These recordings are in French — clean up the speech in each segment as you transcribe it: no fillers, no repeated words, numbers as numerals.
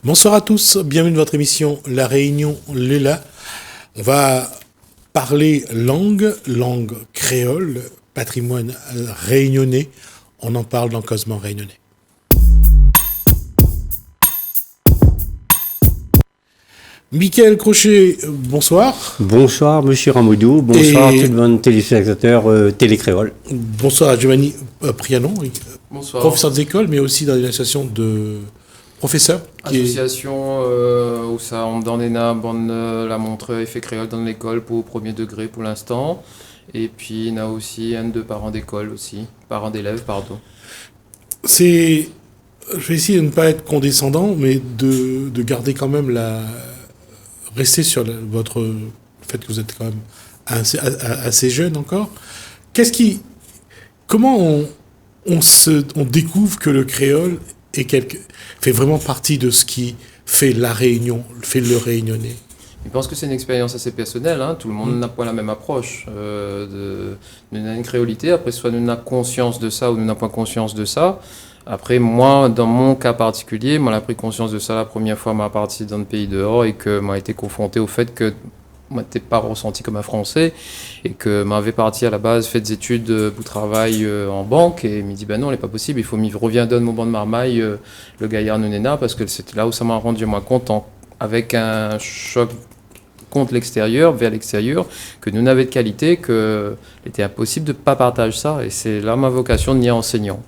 Bonsoir à tous, bienvenue dans votre émission La Réunion Léla. On va parler langue créole, patrimoine réunionnais. On en parle dans Causement Réunionnais. Michael Crochet, bonsoir. Bonsoir Monsieur Ramoudou, bonsoir à tout le monde téléspectateur télécréole. Bonsoir à Giovanni Prianon, bonsoir. Professeur des écoles, mais aussi dans une association de professeurs. Association où ça on donne la montre effet créole dans l'école pour premier degré pour l'instant. Et puis il y a aussi un de parents d'école aussi, parents d'élèves, pardon. Je vais essayer de ne pas être condescendant, mais de garder quand même rester sur le fait que vous êtes quand même assez jeune encore. Comment on découvre que le créole fait vraiment partie de ce qui fait la Réunion, fait le Réunionnais? Je pense que c'est une expérience assez personnelle. Tout le monde n'a pas la même approche. Nous avons une créolité. Après, soit nous avons conscience de ça ou nous n'avons pas conscience de ça. Après, moi, dans mon cas particulier, moi, j'ai pris conscience de ça la première fois, m'a parti dans le pays dehors et que m'a été confronté au fait que moi, n'étais pas ressenti comme un Français et que m'avait parti à la base, fait des études pour travail en banque et me dit ben non, il n'est pas possible, il faut m'y revient donne mon banc de marmaille, le gaillard Nonena, parce que c'était là où ça m'a rendu moi compte avec un choc contre l'extérieur, vers l'extérieur, que nous n'avions de qualité, qu'il était impossible de ne pas partager ça et c'est là ma vocation de devenir enseignant.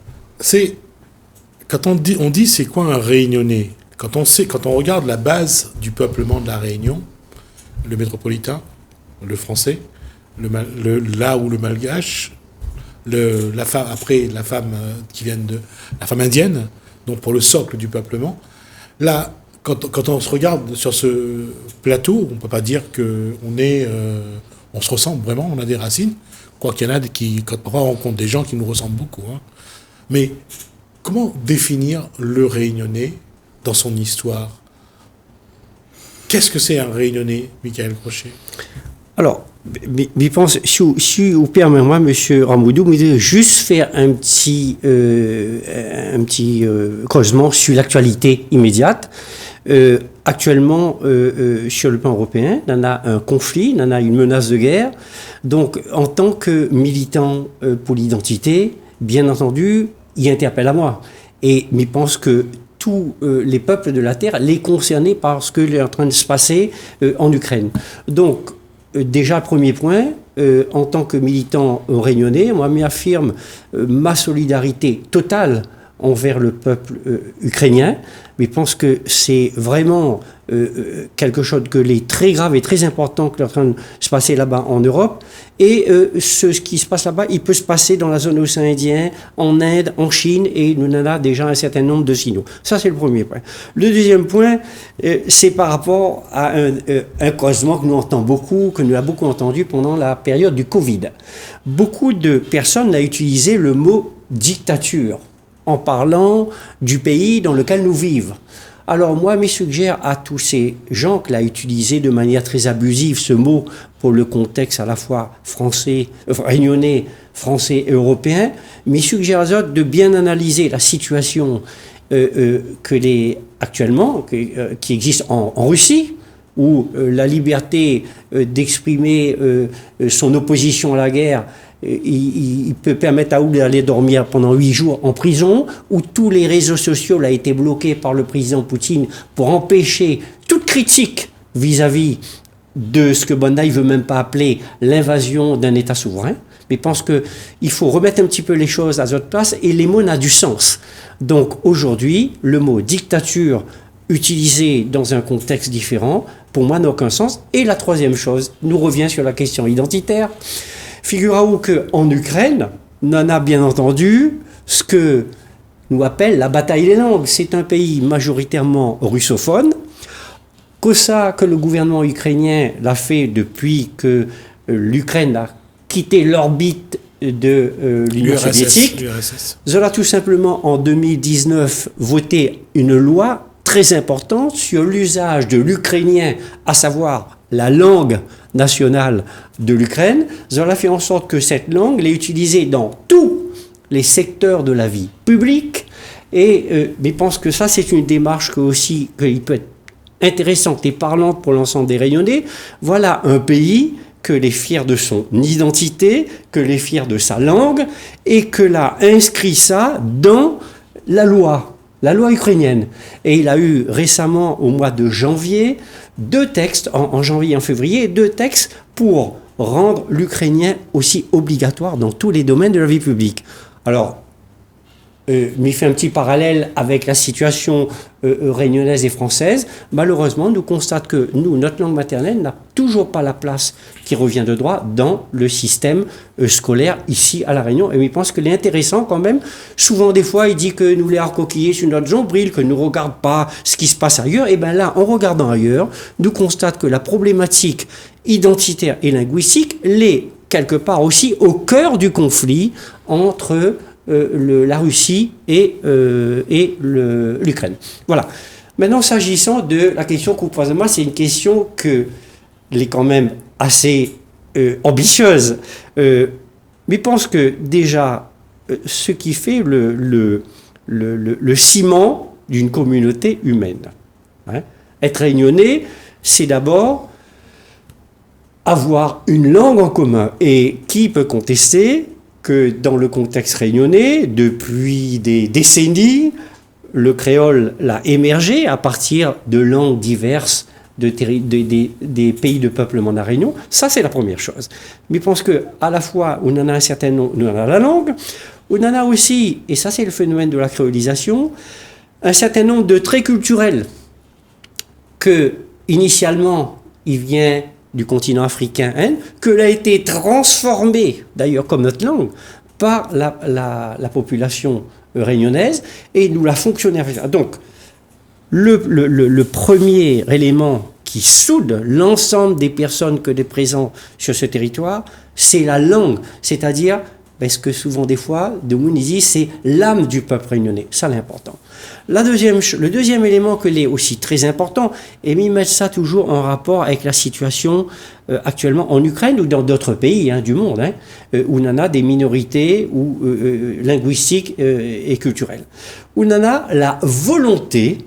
Quand on dit c'est quoi un Réunionnais, quand on regarde la base du peuplement de la Réunion, le métropolitain, le français, le malgache, la femme indienne, donc pour le socle du peuplement. Là, quand on se regarde sur ce plateau, on ne peut pas dire on se ressemble vraiment, on a des racines, quoi qu'il y en a quand on rencontre des gens qui nous ressemblent beaucoup. Mais comment définir le Réunionnais dans son histoire? Qu'est-ce que c'est un Réunionnais, Michael Crochet? Alors, je pense, si vous permettez-moi, M. Ramoudou, je vais juste faire un petit creusement sur l'actualité immédiate. Actuellement, sur le plan européen, on a un conflit, on a une menace de guerre. Donc, en tant que militant pour l'identité, bien entendu, il interpelle à moi. Et je pense que tous les peuples de la Terre, les concernés par ce qui est en train de se passer en Ukraine. Donc, déjà, premier point, en tant que militant réunionnais, moi, m'affirme ma solidarité totale envers le peuple ukrainien, mais je pense que c'est vraiment quelque chose est très grave et très important qui est en train de se passer là-bas en Europe. Et ce qui se passe là-bas, il peut se passer dans la zone océan Indien, en Inde, en Chine, et nous en avons déjà un certain nombre de signaux. Ça, c'est le premier point. Le deuxième point, c'est par rapport à un causement que nous entendons beaucoup, que nous avons beaucoup entendu pendant la période du Covid. Beaucoup de personnes ont utilisé le mot dictature en parlant du pays dans lequel nous vivons. Alors moi, je suggère à tous ces gens qui l'ont utilisé de manière très abusive, ce mot, pour le contexte à la fois réunionnais, français et européen, mais je suggère à eux de bien analyser la situation actuellement, qui existe en Russie, où la liberté d'exprimer son opposition à la guerre il peut permettre à Oul d'aller dormir pendant 8 jours en prison, où tous les réseaux sociaux ont été bloqués par le président Poutine pour empêcher toute critique vis-à-vis de ce que Bondaï ne veut même pas appeler l'invasion d'un État souverain. Mais je pense qu'il faut remettre un petit peu les choses à leur place et les mots n'ont du sens. Donc aujourd'hui, le mot dictature utilisé dans un contexte différent, pour moi, n'a aucun sens. Et la troisième chose, nous revient sur la question identitaire. Figurez-vous qu'en Ukraine, on a bien entendu ce que nous appelle la bataille des langues. C'est un pays majoritairement russophone. Que le gouvernement ukrainien l'a fait depuis que l'Ukraine a quitté l'orbite de l'Union soviétique. Ils ont tout simplement en 2019 voté une loi très importante sur l'usage de l'ukrainien, à savoir la langue nationale de l'Ukraine. Ils ont fait en sorte que cette langue est utilisée dans tous les secteurs de la vie publique Et mais je pense que ça, c'est une démarche qui peut être intéressante et parlante pour l'ensemble des Réunionnais. Voilà un pays que les fier de son identité, que les fier de sa langue, et que l'a inscrit ça dans la loi ukrainienne. Et il a eu récemment, au mois de janvier, 2 textes, en janvier et en février, 2 textes pour rendre l'ukrainien aussi obligatoire dans tous les domaines de la vie publique. Alors, mais il fait un petit parallèle avec la situation réunionnaise et française. Malheureusement, nous constate que notre langue maternelle n'a toujours pas la place qui revient de droit dans le système scolaire ici à La Réunion. Et je pense qu'il est intéressant quand même. Souvent, des fois, il dit que nous les harcoquillés sur notre nombril, que nous ne regardons pas ce qui se passe ailleurs. Et bien là, en regardant ailleurs, nous constate que la problématique identitaire et linguistique l'est quelque part aussi au cœur du conflit entre la Russie et l'Ukraine. Voilà. Maintenant, s'agissant de la question que vous posez, moi, c'est une question qui est quand même assez ambitieuse. Mais je pense que déjà, ce qui fait le ciment d'une communauté humaine, hein, être réunionnais, c'est d'abord avoir une langue en commun. Et qui peut contester que dans le contexte réunionnais, depuis des décennies, le créole l'a émergé à partir de langues diverses des pays de peuplement de la Réunion. Ça, c'est la première chose. Mais je pense qu'à la fois, on en a un certain nombre, on en a la langue, on en a aussi, et ça c'est le phénomène de la créolisation, un certain nombre de traits culturels que, initialement, il vient du continent africain, hein, que l'a été transformé, d'ailleurs comme notre langue, par la population réunionnaise, et nous l'a fonctionné. Donc, le premier élément qui soude l'ensemble des personnes que des présents sur ce territoire, c'est la langue, c'est-à-dire, parce que souvent des fois, de Mounizi, c'est l'âme du peuple réunionnais, ça l'important. Le deuxième élément que l'est aussi très important, et m'y mettre ça toujours en rapport avec la situation actuellement en Ukraine ou dans d'autres pays du monde, hein, où on en a des minorités linguistiques et culturelles. Où on en a la volonté,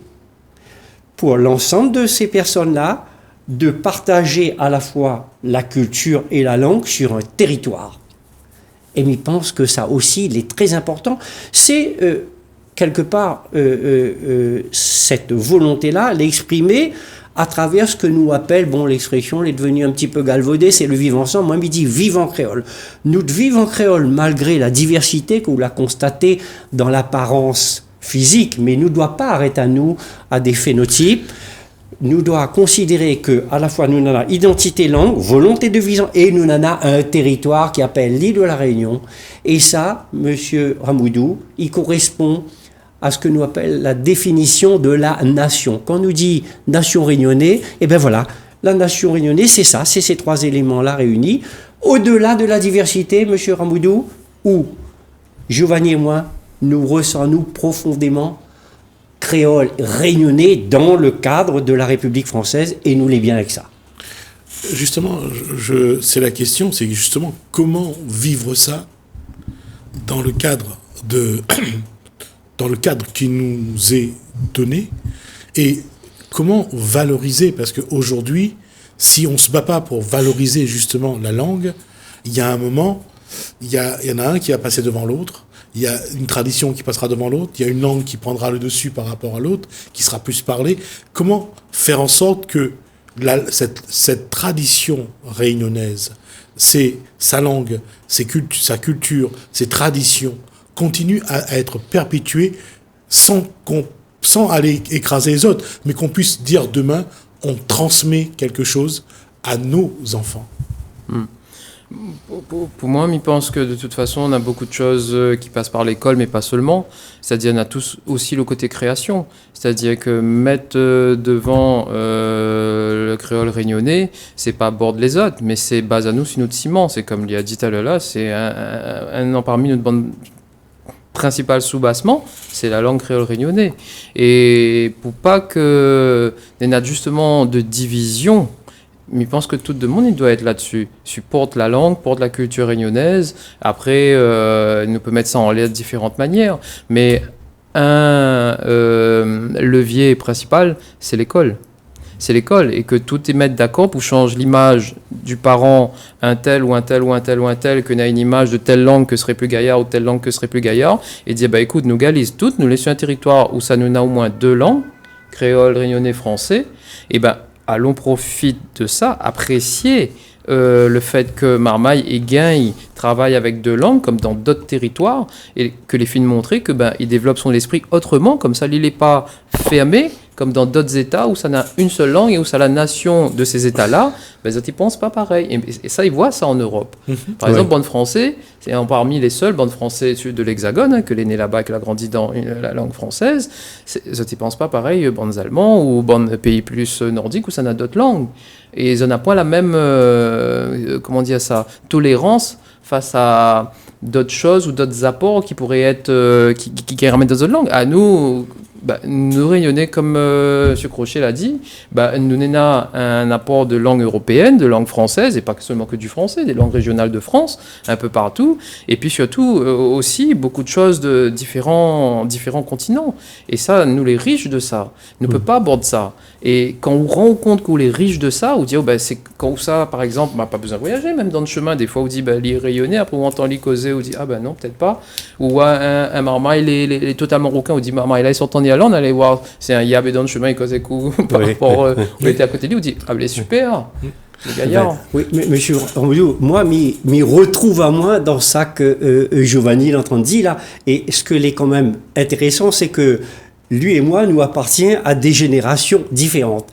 pour l'ensemble de ces personnes-là, de partager à la fois la culture et la langue sur un territoire. Et je pense que ça aussi, il est très important. C'est quelque part cette volonté-là, l'exprimer à travers ce que nous appelle, l'expression elle est devenue un petit peu galvaudée, c'est le vivre ensemble. Moi, je dis vivre en créole. Nous vivons en créole malgré la diversité qu'on l'a constatée dans l'apparence physique, mais nous ne doit pas arrêter à nous à des phénotypes. Nous doit considérer que à la fois nous en avons identité langue, volonté de vivre, et nous en avons un territoire qui appelle l'île de la Réunion. Et ça, Monsieur Ramoudou, il correspond à ce que nous appelle la définition de la nation. Quand on nous dit nation réunionnais, eh bien voilà, la nation réunionnais, c'est ça, c'est ces 3 éléments-là réunis. Au-delà de la diversité, Monsieur Ramoudou, où Giovanni et moi, nous ressentons profondément créole réunionnais dans le cadre de la République française, et nous l'est bien avec ça. Justement, c'est la question, c'est justement comment vivre ça dans le cadre qui nous est donné, et comment valoriser, parce qu'aujourd'hui, si on ne se bat pas pour valoriser justement la langue, il y a un moment, il y en a un qui va passer devant l'autre. Il y a une tradition qui passera devant l'autre, il y a une langue qui prendra le dessus par rapport à l'autre, qui sera plus parlée. Comment faire en sorte que cette tradition réunionnaise, sa langue, sa culture, ses traditions, continuent à être perpétuées sans aller écraser les autres, mais qu'on puisse dire demain, on transmet quelque chose à nos enfants. Pour moi, je pense que de toute façon, on a beaucoup de choses qui passent par l'école, mais pas seulement. C'est-à-dire, on a tous aussi le côté création. C'est-à-dire que mettre devant le créole réunionnais, c'est pas borde les autres, mais c'est base à nous, c'est notre ciment. C'est comme il a dit tout à l'heure là, c'est un parmi notre bande principale sous-bassement, c'est la langue créole réunionnais. Et pour pas que il y ait justement de division, mais je pense que tout le monde il doit être là-dessus. Supporte la langue, porte la culture réunionnaise. Après, on peut mettre ça en lien de différentes manières. Mais un levier principal, c'est l'école. C'est l'école, et que tout est mettre d'accord pour changer l'image du parent, un tel ou un tel ou un tel ou un tel, qu'on a une image de telle langue que serait plus gaillard ou telle langue que serait plus gaillard, et dire, bah écoute, nous galise toutes, nous laissons un territoire où ça nous a au moins 2 langues, créole, réunionnais, français, et ben allons profiter de ça, apprécier le fait que Marmaille et Gain travaillent avec 2 langues, comme dans d'autres territoires, et que les films montraient que il développe son esprit autrement, comme ça, il n'est pas fermé, comme dans d'autres États où ça n'a une seule langue et où ça la nation de ces États-là, ils ne pensent pas pareil. Et ça, ils voient ça en Europe. Par exemple, bande français, c'est parmi les seuls bandes français de l'Hexagone, que l'est né là-bas, qu'il a grandi dans la langue française. Ils ne pensent pas pareil, bandes allemands ou bandes pays plus nordiques où ça n'a d'autres langues. Et ils n'ont pas la même, tolérance face à d'autres choses ou d'autres apports qui pourraient être, qui ramènent dans d'autres langues. À nous, nous réunionnais, comme M. Crochet l'a dit, nous n'avons un apport de langue européenne, de langue française, et pas seulement que du français, des langues régionales de France, un peu partout, et puis surtout aussi beaucoup de choses de différents continents. Et ça, nous les riches de ça, ne peut pas aborder ça. Et quand on rend compte qu'on est riche de ça, on dit, c'est quand ça, par exemple, pas besoin de voyager, même dans le chemin, des fois on dit, l'y rayonner, après on entend l'y causer, on dit, non, peut-être pas. Ou un Marmaille, il est totalement rouquin, on dit, Marmaille, là, ils sont en Irlande, on allait voir, c'est un yab dans le chemin, il causait coup par rapport, on était à côté de lui, on dit, il est super. Le gaillard. Oui, mais monsieur Romulou, moi, m'y retrouve à moi dans ça que Giovanni est en train de dire là. Et ce que l'est quand même intéressant, c'est que lui et moi, nous appartient à des générations différentes.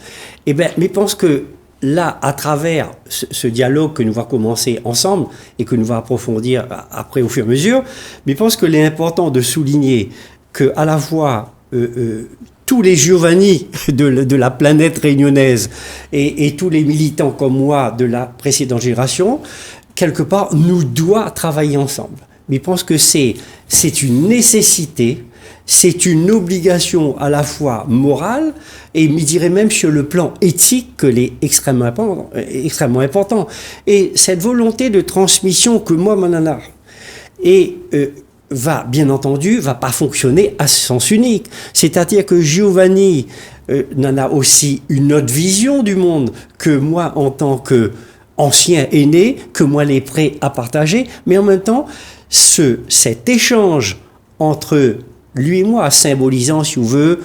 Mais je pense que là, à travers ce dialogue que nous va commencer ensemble et que nous va approfondir après au fur et à mesure, mais je pense qu'il est important de souligner que à la fois tous les Giovanni de la planète réunionnaise et tous les militants comme moi de la précédente génération, quelque part, nous doivent travailler ensemble. Mais je pense que c'est une nécessité, c'est une obligation à la fois morale et, je dirais même sur le plan éthique, que l'est extrêmement important. Et cette volonté de transmission que moi, mon nana, va, bien entendu, va pas fonctionner à sens unique. C'est-à-dire que Giovanni n'en a aussi une autre vision du monde que moi, en tant qu'ancien aîné, que moi, les prêt à partager. Mais en même temps, cet échange entre lui et moi, symbolisant, si vous voulez,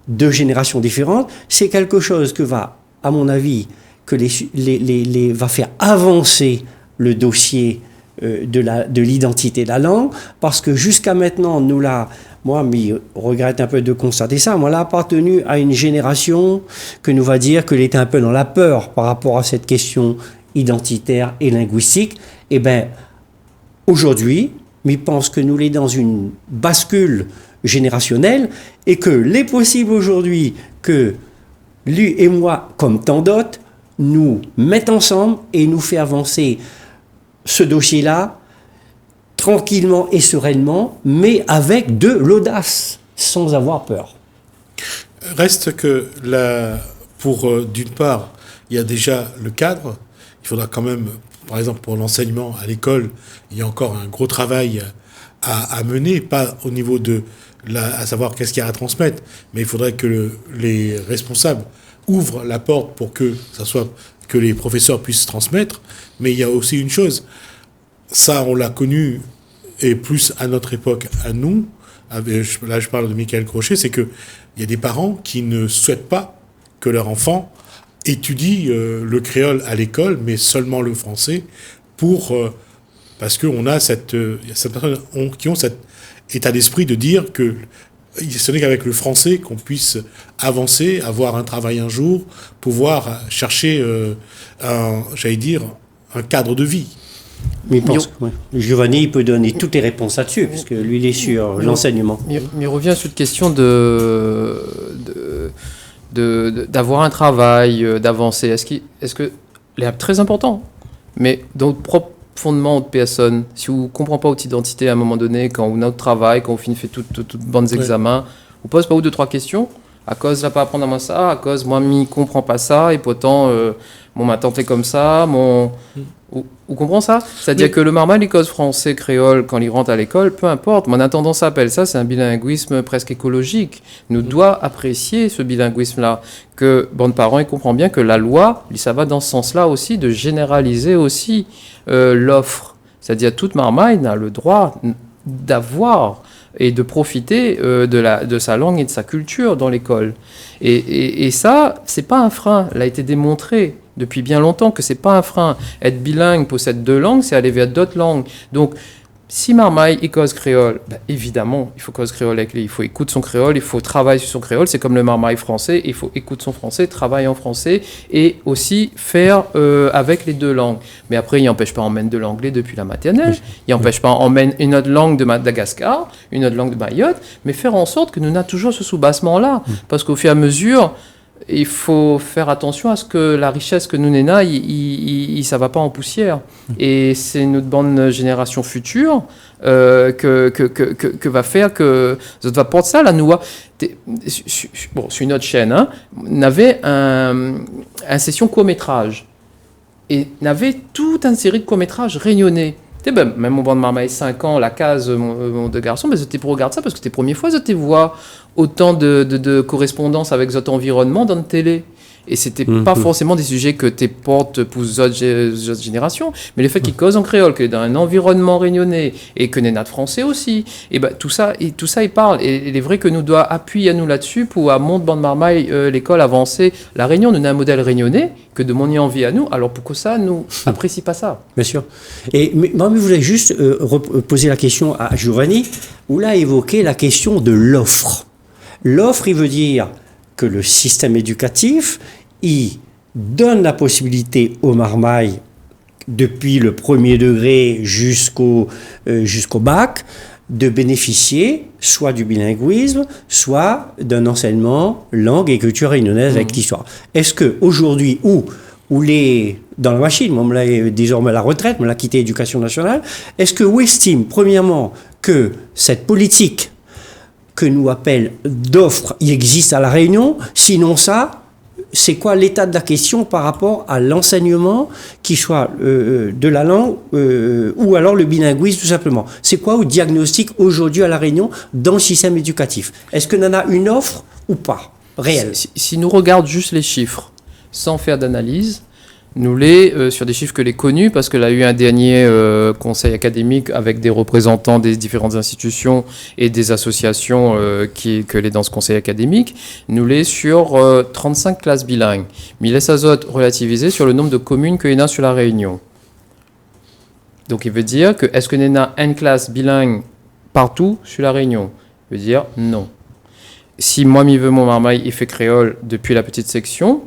2 générations différentes, c'est quelque chose que va, à mon avis, va faire avancer le dossier de l'identité de la langue, parce que jusqu'à maintenant, moi, je regrette un peu de constater ça, moi, là, appartenu à une génération que nous va dire qu'elle était un peu dans la peur par rapport à cette question identitaire et linguistique. Aujourd'hui, je pense que nous sommes dans une bascule générationnelle et que l'est possible aujourd'hui que lui et moi, comme tant d'autres, nous mettons ensemble et nous fait avancer ce dossier-là, tranquillement et sereinement, mais avec de l'audace, sans avoir peur. Reste que, d'une part, il y a déjà le cadre, il faudra quand même, par exemple pour l'enseignement à l'école, il y a encore un gros travail à mener, pas au niveau à savoir qu'est-ce qu'il y a à transmettre, mais il faudrait que les responsables ouvrent la porte pour que les professeurs puissent transmettre. Mais il y a aussi une chose, ça on l'a connu, et plus à notre époque, à nous, là je parle de Michael Crochet, c'est qu'il y a des parents qui ne souhaitent pas que leur enfant étudie le créole à l'école, mais seulement le français, parce qu'on a certaines personnes qui ont cet état d'esprit de dire que ce n'est qu'avec le français qu'on puisse avancer, avoir un travail un jour, pouvoir chercher un cadre de vie. Mais je pense que Giovanni il peut donner toutes les réponses là-dessus, parce que lui, il est sur l'enseignement. Mais revient sur cette question d'avoir un travail, d'avancer. Est-ce que c'est très important, mais dans notre propre fondement de personne, si vous ne comprenez pas votre identité à un moment donné, quand on a notre travail, quand on fait tout bons examens, on pose pas 2 ou 3 questions, à cause de ne pas apprendre à moi ça, à cause moi je ne comprends pas ça, et pourtant, ma tante est comme ça, Vous comprenez ça? C'est-à-dire que le marmaille, il cause français, créole, quand il rentre à l'école, peu importe. Mon intendance appelle ça, c'est un bilinguisme presque écologique. Nous doit apprécier ce bilinguisme-là. Que, bon, parents, ils comprennent bien que la loi, ça va dans ce sens-là aussi, de généraliser aussi l'offre. C'est-à-dire, toute marmaille a le droit d'avoir et de profiter de sa langue et de sa culture dans l'école. Et ça, c'est pas un frein. Il a été démontré depuis bien longtemps que c'est pas un frein. Être bilingue, possède 2 langues, c'est aller vers d'autres langues. Donc, si marmaille, il cause créole, ben, évidemment, il faut cause créole avec lui. Il faut écouter son créole, il faut travailler sur son créole. C'est comme le marmaille français, il faut écouter son français, travailler en français et aussi faire avec les 2 langues. Mais après, il n'empêche pas d'emmener de l'anglais depuis la maternelle. Il n'empêche pas d'emmener une autre langue de Madagascar, une autre langue de Mayotte, mais faire en sorte que nous n'ayons toujours ce soubassement-là. Parce qu'au fur et à mesure, il faut faire attention à ce que la richesse que nous n'ayons, ça ne va pas en poussière. Et c'est notre bonne génération future que va faire que ça va porter ça. La nous, bon, sur une autre chaîne, hein, on avait un session court-métrage. Et on avait toute une série de courts-métrages réunionnais. Ben, même mon bon de marmaille 5 ans, la case, mon 2 garçons, ben, c'était pour regarder ça parce que c'était la première fois que je vois autant de correspondance avec votre environnement dans la télé. Et c'était pas forcément des sujets que tu portes pour les autres générations, mais le fait qu'ils causent en créole, que dans un environnement réunionnais, et que n'est de français aussi, et ben tout ça, il parle. Et il est vrai que nous doit appuyer à nous là-dessus pour à Mont de Bande Marmaille, l'école avancée. La Réunion, nous avons un modèle réunionnais que de mon envie à nous. Alors pourquoi ça, nous apprécie pas ça? Bien sûr. Et moi, je voulais juste poser la question à Giovanni, où là évoqué la question de l'offre. L'offre, il veut dire que le système éducatif, il donne la possibilité aux marmailles, depuis le premier degré jusqu'au bac, de bénéficier soit du bilinguisme, soit d'un enseignement langue et culture réunionnaise avec l'histoire. Est-ce qu'aujourd'hui, où les dans la machine, on l'a désormais à la retraite, on l'a quitté l'éducation nationale, est-ce que vous estimez, premièrement, que cette politique que nous appelle d'offres, il existe à La Réunion? Sinon ça, c'est quoi l'état de la question par rapport à l'enseignement, qui soit de la langue ou alors le bilinguisme tout simplement? C'est quoi le diagnostic aujourd'hui à La Réunion dans le système éducatif? Est-ce que nous en a une offre ou pas réelle? Si nous regardons juste les chiffres, sans faire d'analyse, nous les sur des chiffres que les connus, parce qu'il y a eu un dernier conseil académique avec des représentants des différentes institutions et des associations que les dans ce conseil académique, nous les sur 35 classes bilingues. Mais il laisse à autres relativiser sur le nombre de communes qu'il y a sur la Réunion. Donc il veut dire que est-ce que nous avons une classe bilingue partout sur la Réunion? Il veut dire non. Si moi, mi veux mon marmaille, il fait créole depuis la petite section,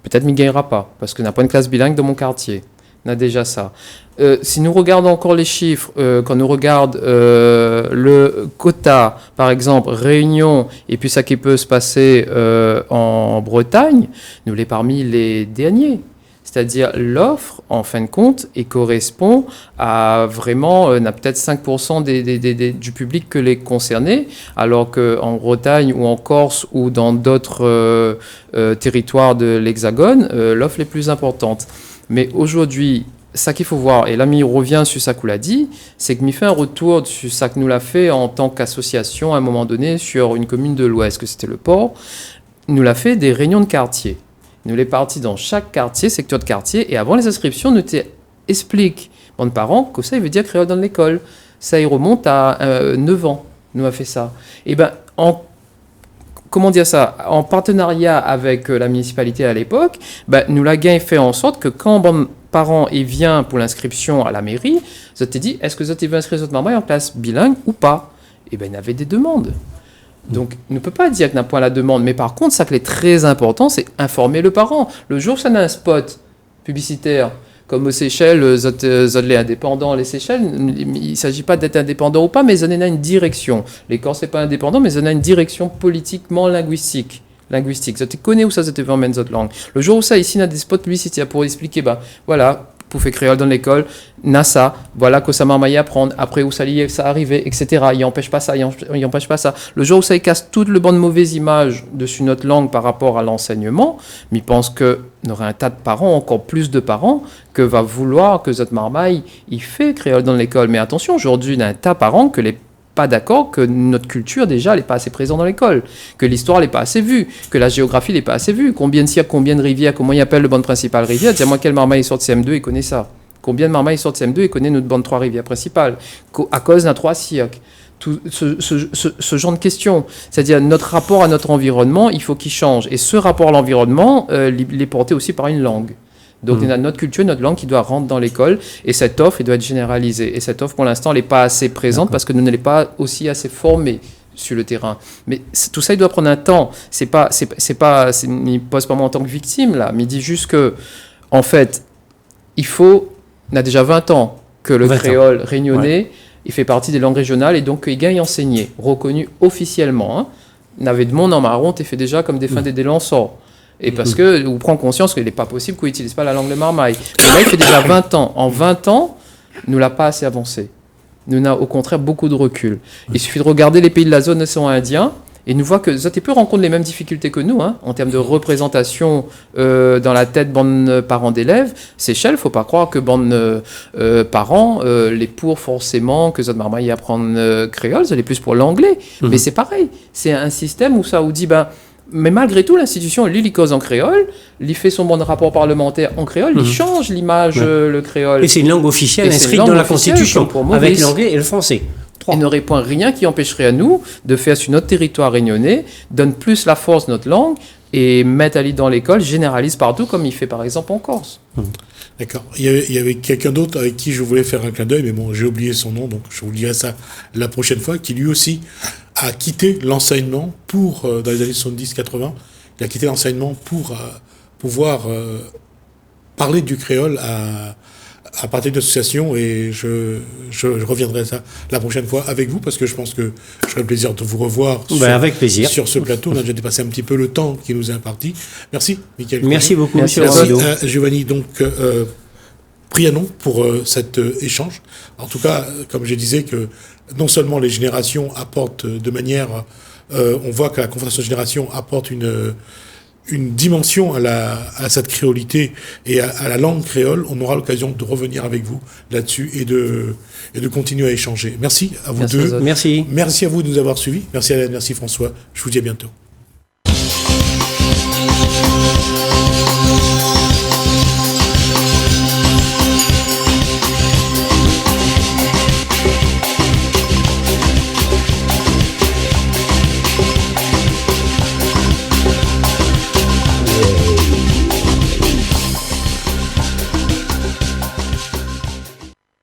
peut-être m'y gagnera pas, parce qu'on n'a pas une classe bilingue dans mon quartier. On a déjà ça. Si nous regardons encore les chiffres, quand nous regardons le quota, par exemple, Réunion, et puis ça qui peut se passer en Bretagne, nous l'est parmi les derniers. C'est-à-dire l'offre, en fin de compte, et correspond à vraiment, on a peut-être 5% du public que les concernés, alors qu'en Bretagne ou en Corse ou dans d'autres territoires de l'Hexagone, l'offre est plus importante. Mais aujourd'hui, ça qu'il faut voir, et là, il revient sur ça qu'on l'a dit, c'est que m'y fait un retour sur ça que nous l'a fait en tant qu'association à un moment donné sur une commune de l'Ouest, que c'était le port, nous l'a fait des réunions de quartier. Nous les partis dans chaque quartier, secteur de quartier, et avant les inscriptions, nous t'expliquons, bon, parents, que ça, il veut dire créole dans l'école. Ça, il remonte à 9 ans, nous a fait ça. Et bien, comment dire ça, en partenariat avec la municipalité à l'époque, ben, nous l'avons fait en sorte que quand bon parent vient pour l'inscription à la mairie, ça t'ai dit, est-ce que ça veut inscrire votre maman en classe bilingue ou pas? Et bien, il y avait des demandes. Donc, on ne peut pas dire qu'il n'a point la demande, mais par contre, ça qui est très important, c'est informer le parent. Le jour où ça a un spot publicitaire, comme aux Seychelles, les indépendants, les Seychelles, il ne s'agit pas d'être indépendant ou pas, mais ils en ont une direction. Les Corses, ce n'est pas indépendant, mais ils en ont une direction politiquement linguistique. Ça te connaît où ça se te fait en d'autres langues. Le jour où ça, ici, on a des spots publicitaires pour expliquer, ben voilà, pour faire créole dans l'école, NASA, voilà que ça m'a maillé apprendre, après où ça arrivait, etc. Il n'empêche pas ça, il empêche pas ça. Le jour où ça casse toute le bon de mauvaise image dessus notre langue par rapport à l'enseignement, mais je pense qu'il y aura un tas de parents, encore plus de parents, que va vouloir que cette marmaille, il fait créole dans l'école. Mais attention, aujourd'hui, il y a un tas de parents que les pas d'accord que notre culture, déjà, n'est pas assez présente dans l'école, que l'histoire n'est pas assez vue, que la géographie n'est pas assez vue. Combien de siècles, combien de rivières, comment il appelle le bande principale rivière? Dis-moi quel marmaille sort de CM2 et connaît ça. Combien de marmailles sort de CM2 et connaît notre bande 3 rivières principales à cause d'un 3 siècles. Tout ce genre de questions. C'est-à-dire, notre rapport à notre environnement, il faut qu'il change. Et ce rapport à l'environnement, il est porté aussi par une langue. Donc, il y a notre culture, notre langue qui doit rentrer dans l'école. Et cette offre, elle doit être généralisée. Et cette offre, pour l'instant, elle n'est pas assez présente parce que nous ne l'avons pas aussi assez formée sur le terrain. Mais tout ça, il doit prendre un temps. Il ne pose pas moi en tant que victime, là. Mais il dit juste que, en fait, on a déjà 20 ans que le créole réunionnais, il fait partie des langues régionales et donc il gagne enseigné, reconnu officiellement. Hein. Il avait de monde en marron, tu fait déjà comme des fins des lançons. Et parce que vous prenez conscience qu'il n'est pas possible qu'on n'utilise pas la langue de marmaille. Mais là, il fait déjà 20 ans. En 20 ans, nous l'a pas assez avancé. Nous avons au contraire beaucoup de recul. Il suffit de regarder les pays de la zone océan Indien et nous voit que Zotépeu rencontre les mêmes difficultés que nous, hein, en termes de représentation dans la tête bande parents d'élèves. Seychelles, il ne faut pas croire que bande parents, les pour forcément que Zot marmaille apprendre créole, c'est les plus pour l'anglais. Mais c'est pareil. C'est un système où ça vous dit, mais malgré tout, l'institution, il cause en créole, il fait son bon rapport parlementaire en créole, il change l'image, le créole. Et c'est une langue officielle inscrite dans la Constitution, avec l'anglais et le français. Il ne répond à rien qui empêcherait à nous de faire sur notre territoire réunionnais, donne plus la force de notre langue et mettre à l'île dans l'école, généralise partout, comme il fait par exemple en Corse. D'accord. Il y avait quelqu'un d'autre avec qui je voulais faire un clin d'œil, mais bon, j'ai oublié son nom, donc je vous dirai ça la prochaine fois, qui lui aussi a quitté l'enseignement dans les années 70-80, il a quitté l'enseignement pour pouvoir parler du créole à partir d'associations, et je reviendrai ça la prochaine fois avec vous, parce que je pense que j'aurai le plaisir de vous revoir avec plaisir. Sur ce plateau. On a déjà dépassé un petit peu le temps qui nous est imparti. Merci, Michael. Merci beaucoup, Merci Giovanni. Donc, prions pour cet échange. En tout cas, comme je disais, que non seulement les générations apportent de manière... on voit que la confrontation de générations apporte une dimension à cette créolité et à la langue créole. On aura l'occasion de revenir avec vous là-dessus et de continuer à échanger. Merci à vous deux. Merci. Merci à vous de nous avoir suivis. Merci Alain, merci François. Je vous dis à bientôt.